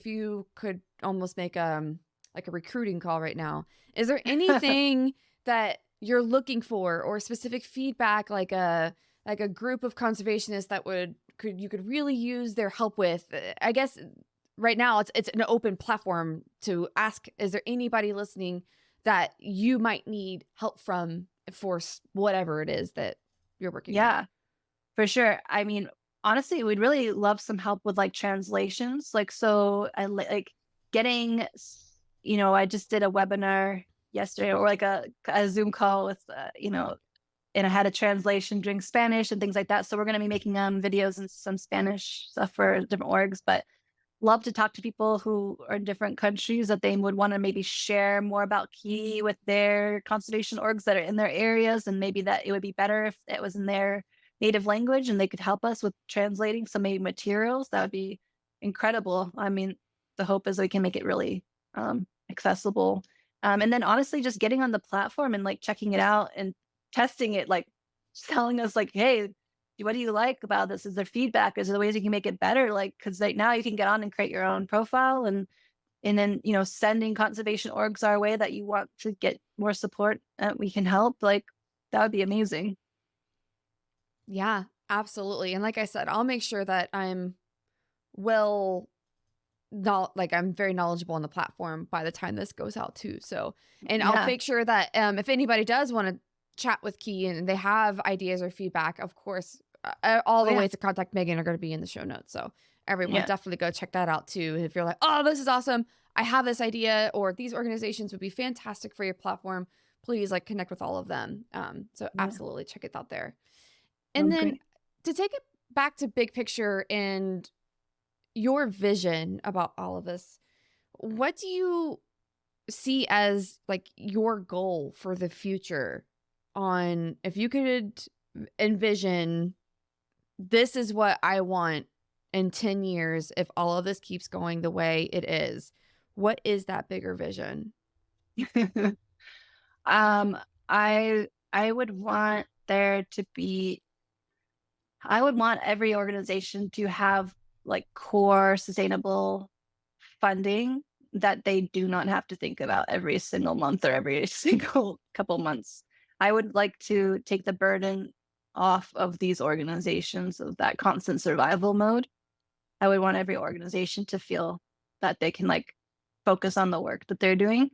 you could almost make like a recruiting call right now, is there anything that you're looking for, or specific feedback, like a group of conservationists that you could really use their help with? I guess right now it's an open platform to ask, is there anybody listening that you might need help from for whatever it is that you're working on?
Yeah, for sure. I mean, honestly, we'd really love some help with like translations. Like, so I like getting, I just did a webinar yesterday, or like a Zoom call with, and I had a translation during Spanish and things like that. So we're going to be making videos and some Spanish stuff for different orgs, but love to talk to people who are in different countries that they would want to maybe share more about Key with their conservation orgs that are in their areas. And maybe that it would be better if it was in their native language and they could help us with translating some maybe materials. That would be incredible. I mean, the hope is we can make it really accessible. And then honestly, just getting on the platform and like checking it out and testing it, like telling us like, hey, do what do you like about this? Is there feedback? Is there ways you can make it better? Like, because like now you can get on and create your own profile, and then sending conservation orgs our way that you want to get more support, we can help. Like, that would be amazing.
Yeah, absolutely. And like I said, I'll make sure that I'm well not like I'm very knowledgeable on the platform by the time this goes out too. So, and I'll
Yeah.
make sure that if anybody does want to chat with Key and they have ideas or feedback, of course, all
Oh
the
yeah.
ways to contact Megan are going to be in the show notes. So everyone
Yeah.
definitely go check that out too. If you're like, oh, this is awesome, I have this idea, or these organizations would be fantastic for your platform, please like connect with all of them. So
Yeah.
absolutely check it out there.
Oh,
And then
great.
to take it back to big picture and your vision about all of this, what do you see as like your goal for the future? On if you could envision, this is what I want in 10 years if all of this keeps going the way it is, what is that bigger vision?
um, I would want there to be I would want every organization to have like core sustainable funding that they do not have to think about every single month or every single couple months. I would like to take the burden off of these organizations of that constant survival mode. I would want every organization to feel that they can like focus on the work that they're doing.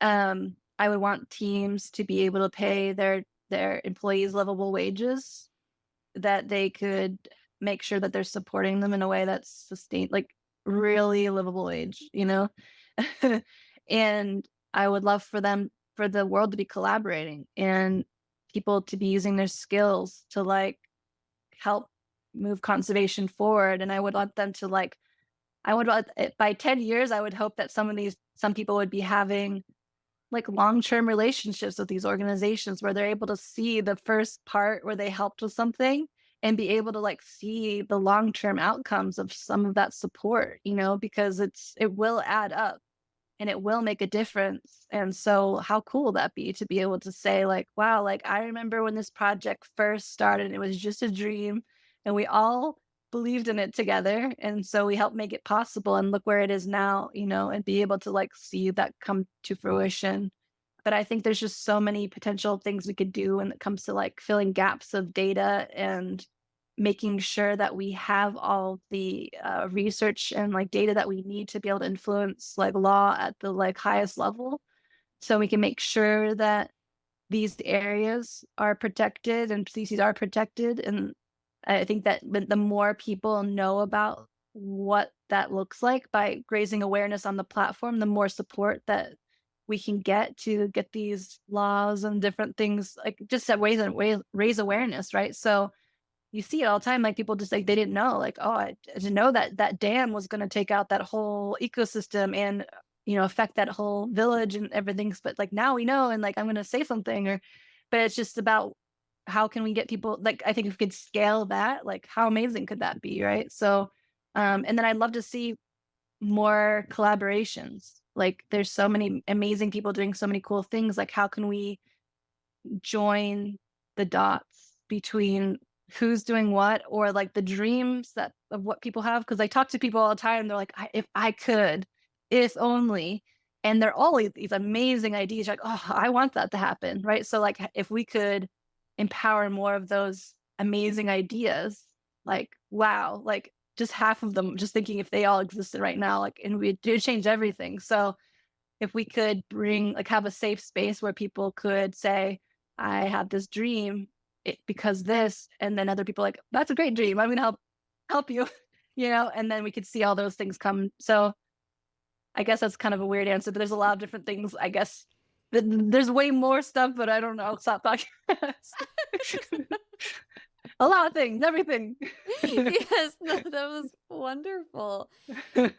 I would want teams to be able to pay their employees livable wages, that they could make sure that they're supporting them in a way that's sustained, like really livable wage. And I would love for the world to be collaborating and people to be using their skills to like help move conservation forward. And I would want them to like, I would want by 10 years, I would hope that some people would be having like long-term relationships with these organizations where they're able to see the first part where they helped with something and be able to like see the long-term outcomes of some of that support, because it will add up and it will make a difference. And so how cool would that be to be able to say like, wow, like I remember when this project first started, it was just a dream and we all believed in it together. And so we helped make it possible and look where it is now, and be able to like see that come to fruition. But I think there's just so many potential things we could do when it comes to like filling gaps of data and making sure that we have all the research and like data that we need to be able to influence like law at the like highest level, so we can make sure that these areas are protected and species are protected. And I think that the more people know about what that looks like by raising awareness on the platform, the more support that we can get to get these laws and different things, like just that raise awareness, right? So you see it all the time, like people just like they didn't know, like, oh, I didn't know that that dam was going to take out that whole ecosystem and affect that whole village and everything. But like now we know, and like I'm going to say something, or but it's just about how can we get people, like I think if we could scale that, like how amazing could that be, right? So and then I'd love to see more collaborations. Like there's so many amazing people doing so many cool things. Like how can we join the dots between who's doing what, or like the dreams that of what people have? Because I talk to people all the time, they're like, if I could, if only. And they're all these amazing ideas, like, oh, I want that to happen, right? So like if we could empower more of those amazing ideas, like wow, like just half of them, just thinking if they all existed right now, like, and we do change everything. So if we could have a safe space where people could say, I have this dream because this, and then other people like, that's a great dream, I'm gonna help you, and then we could see all those things come. So I guess that's kind of a weird answer, but there's a lot of different things, I guess. There's way more stuff, but I don't know. Stop talking. A lot of things, everything.
Yes, no, that was wonderful.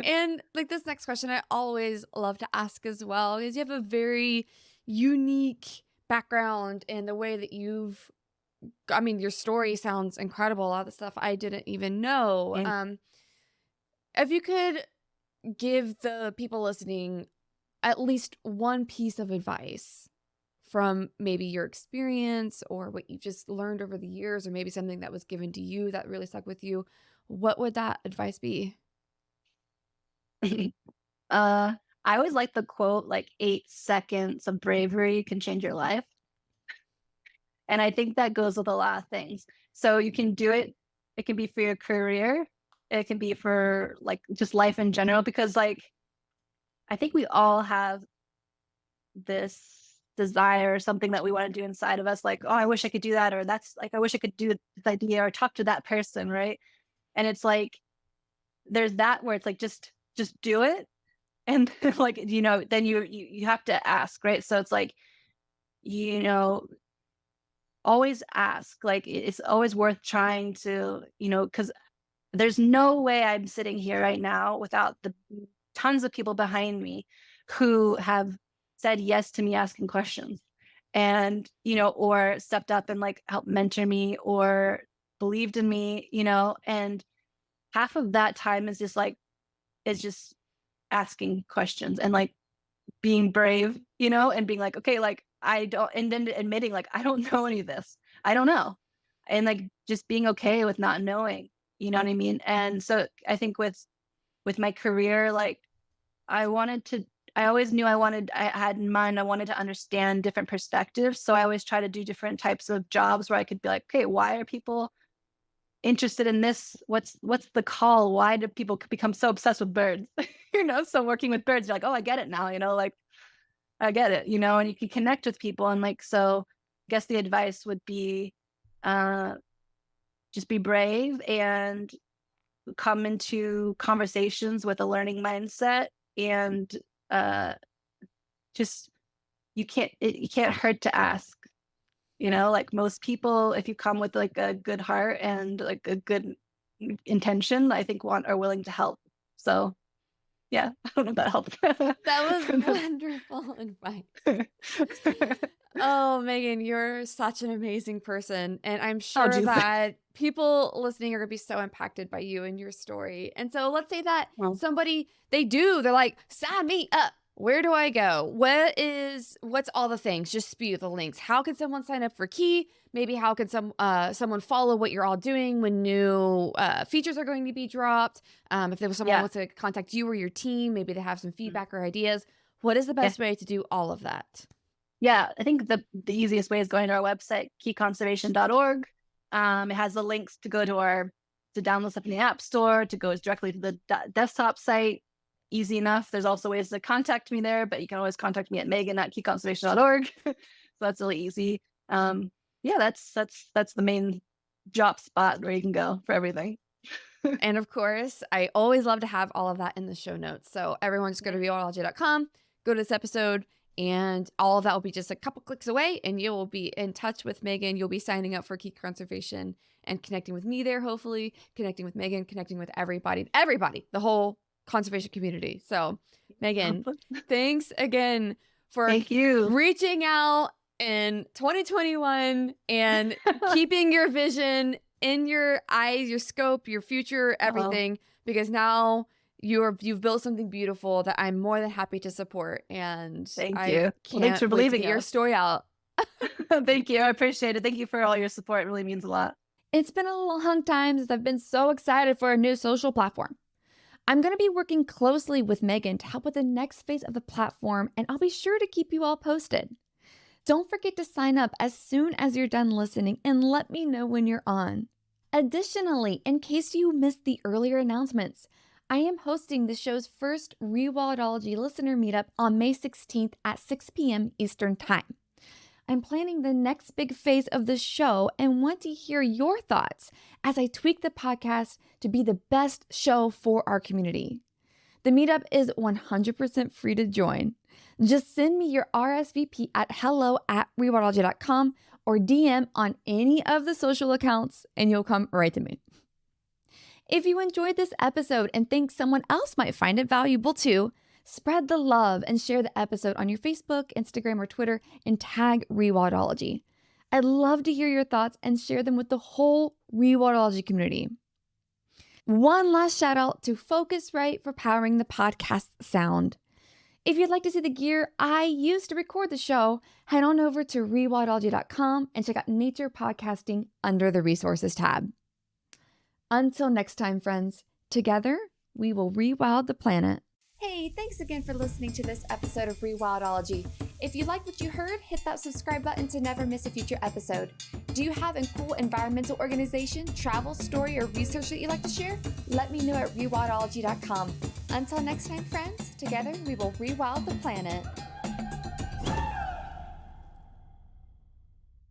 And like this next question, I always love to ask as well, because you have a very unique background in the way that I mean, your story sounds incredible. A lot of the stuff I didn't even know.
And
If you could give the people listening at least one piece of advice from maybe your experience or what you've just learned over the years, or maybe something that was given to you that really stuck with you, what would that advice be?
I always like the quote, like 8 seconds of bravery can change your life. And I think that goes with a lot of things. So you can do it. It can be for your career. It can be for like just life in general, because like I think we all have this desire or something that we want to do inside of us. Like, oh, I wish I could do that. Or that's like, I wish I could do this idea or talk to that person. Right. And it's like, there's that where it's like, just do it. And like, then you have to ask. Right. So it's like, you know, always ask. Like it's always worth trying to, because there's no way I'm sitting here right now without the tons of people behind me who have said yes to me asking questions, and or stepped up and like helped mentor me or believed in me, and half of that time is just asking questions and like being brave, and being like, okay, like I don't, and then admitting like I don't know any of this. I don't know. And like just being okay with not knowing, you know what I mean? And so I think with my career, like I wanted to I always knew I had in mind I wanted to understand different perspectives. So I always try to do different types of jobs where I could be like, okay, why are people interested in this? What's the call? Why do people become so obsessed with birds? So working with birds, you're like, oh, I get it now, like I get it, and you can connect with people. And like, so I guess the advice would be uh, just be brave and come into conversations with a learning mindset. And uh, just, you can't hurt to ask, like most people, if you come with like a good heart and like a good intention, I think are willing to help. So yeah, I don't know if that helped.
That was wonderful advice. Oh, Megan, you're such an amazing person. And I'm
Oh,
sure
geez.
that people listening are going to be so impacted by you and your story. And so let's say that
Well,
somebody, they're like, sign me up. Where do I go? What's all the things? Just spew the links. How can someone sign up for Key? Maybe how can someone follow what you're all doing when new features are going to be dropped? If there was someone
yeah.
wants to contact you or your team, maybe they have some
Mm.
feedback or ideas. What is the
Yeah.
best way to do all of that?
Yeah, I think the easiest way is going to our website, keyconservation.org. It has the links to go to download stuff in the App Store, to go directly to the desktop site. Easy enough. There's also ways to contact me there, but you can always contact me at megan@keyconservation.org. So that's really easy. Yeah, that's the main drop spot where you can go for everything.
And of course, I always love to have all of that in the show notes. So everyone just go to rewildology.com, go to this episode, and all of that will be just a couple clicks away, and you will be in touch with Megan. You'll be signing up for Key Conservation and connecting with me there, hopefully, connecting with Megan, connecting with everybody, the whole conservation community. So, Megan, thanks again for
Thank you.
reaching out in 2021 and keeping your vision in your eyes, your scope, your future, everything, because now you've built something beautiful that I'm more than happy to support. And
Thank
I
you. Well,
can't
thanks for
wait to
believing
get your
us.
story out.
Thank you. I appreciate it. Thank you for all your support. It really means a lot.
It's been a long time since I've been so excited for a new social platform. I'm going to be working closely with Megan to help with the next phase of the platform, and I'll be sure to keep you all posted. Don't forget to sign up as soon as you're done listening and let me know when you're on. Additionally, in case you missed the earlier announcements, I am hosting the show's first Rewildology listener meetup on May 16th at 6 p.m. Eastern Time. I'm planning the next big phase of the show and want to hear your thoughts as I tweak the podcast to be the best show for our community. The meetup is 100% free to join. Just send me your RSVP at hello@rewildology.com or DM on any of the social accounts and you'll come right to me. If you enjoyed this episode and think someone else might find it valuable too, spread the love and share the episode on your Facebook, Instagram, or Twitter and tag Rewildology. I'd love to hear your thoughts and share them with the whole Rewildology community. One last shout out to Focusrite for powering the podcast sound. If you'd like to see the gear I used to record the show, head on over to rewildology.com and check out Nature Podcasting under the Resources tab. Until next time, friends, together we will rewild the planet. Hey, thanks again for listening to this episode of Rewildology. If you like what you heard, hit that subscribe button to never miss a future episode. Do you have a cool environmental organization, travel, story, or research that you'd like to share? Let me know at rewildology.com. Until next time, friends, together we will rewild the planet.